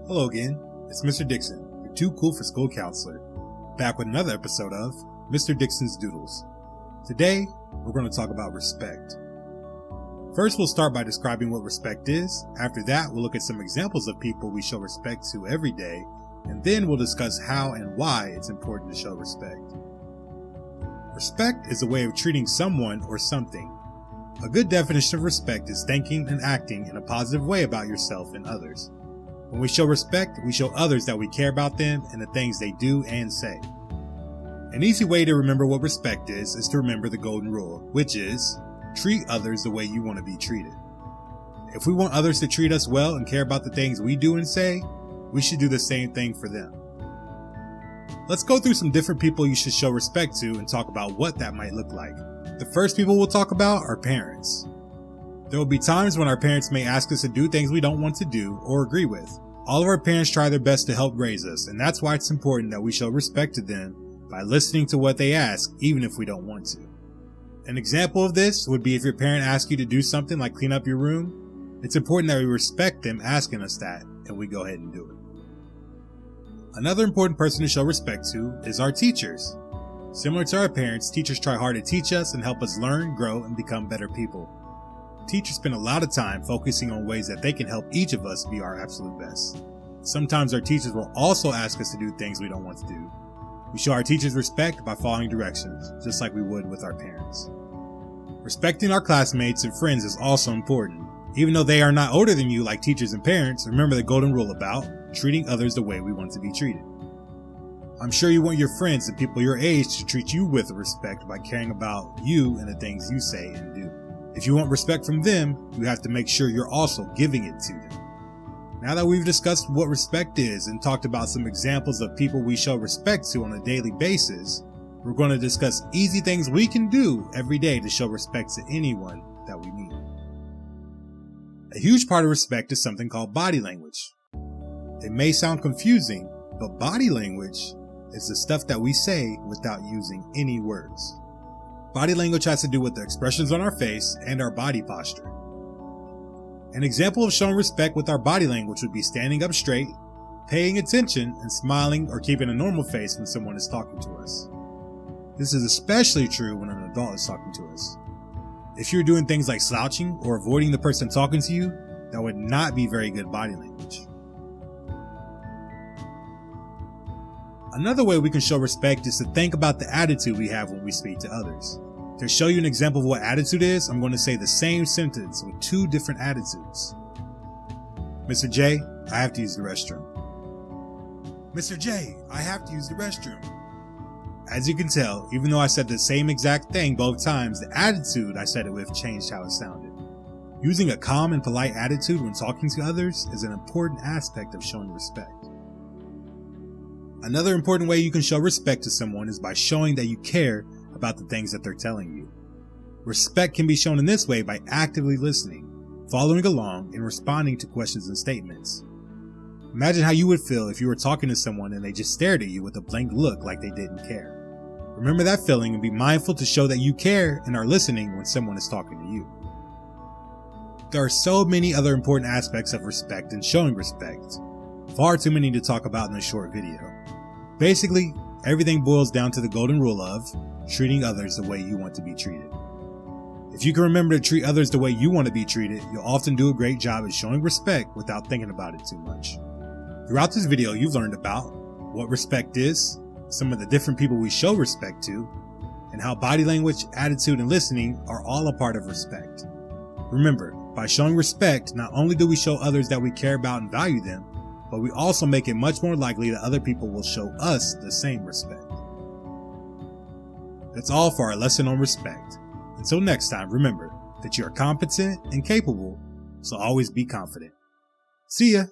Hello again, it's Mr. Dixon, your too cool for school counselor, back with another episode of Mr. Dixon's Doodles. Today, we're going to talk about respect. First, we'll start by describing what respect is. After that, we'll look at some examples of people we show respect to every day, and then we'll discuss how and why it's important to show respect. Respect is a way of treating someone or something. A good definition of respect is thinking and acting in a positive way about yourself and others. When we show respect, we show others that we care about them and the things they do and say. An easy way to remember what respect is to remember the golden rule, which is, treat others the way you want to be treated. If we want others to treat us well and care about the things we do and say, we should do the same thing for them. Let's go through some different people you should show respect to and talk about what that might look like. The first people we'll talk about are parents. There will be times when our parents may ask us to do things we don't want to do or agree with. All of our parents try their best to help raise us, and that's why it's important that we show respect to them by listening to what they ask, even if we don't want to. An example of this would be if your parent asks you to do something like clean up your room. It's important that we respect them asking us that, and we go ahead and do it. Another important person to show respect to is our teachers. Similar to our parents, teachers try hard to teach us and help us learn, grow, and become better people. Teachers spend a lot of time focusing on ways that they can help each of us be our absolute best. Sometimes our teachers will also ask us to do things we don't want to do. We show our teachers respect by following directions, just like we would with our parents. Respecting our classmates and friends is also important. Even though they are not older than you like teachers and parents, remember the golden rule about treating others the way we want to be treated. I'm sure you want your friends and people your age to treat you with respect by caring about you and the things you say and do. If you want respect from them, you have to make sure you're also giving it to them. Now that we've discussed what respect is and talked about some examples of people we show respect to on a daily basis, we're going to discuss easy things we can do every day to show respect to anyone that we meet. A huge part of respect is something called body language. It may sound confusing, but body language is the stuff that we say without using any words. Body language has to do with the expressions on our face and our body posture. An example of showing respect with our body language would be standing up straight, paying attention, and smiling or keeping a normal face when someone is talking to us. This is especially true when an adult is talking to us. If you're doing things like slouching or avoiding the person talking to you, that would not be very good body language. Another way we can show respect is to think about the attitude we have when we speak to others. To show you an example of what attitude is, I'm going to say the same sentence with two different attitudes. Mr. J, I have to use the restroom. Mr. J, I have to use the restroom. As you can tell, even though I said the same exact thing both times, the attitude I said it with changed how it sounded. Using a calm and polite attitude when talking to others is an important aspect of showing respect. Another important way you can show respect to someone is by showing that you care about the things that they're telling you. Respect can be shown in this way by actively listening, following along, and responding to questions and statements. Imagine how you would feel if you were talking to someone and they just stared at you with a blank look like they didn't care. Remember that feeling and be mindful to show that you care and are listening when someone is talking to you. There are so many other important aspects of respect and showing respect. Far too many to talk about in this short video. Basically, everything boils down to the golden rule of treating others the way you want to be treated. If you can remember to treat others the way you want to be treated, you'll often do a great job at showing respect without thinking about it too much. Throughout this video, you've learned about what respect is, some of the different people we show respect to, and how body language, attitude, and listening are all a part of respect. Remember, by showing respect, not only do we show others that we care about and value them, but we also make it much more likely that other people will show us the same respect. That's all for our lesson on respect. Until next time, remember that you are competent and capable, so always be confident. See ya!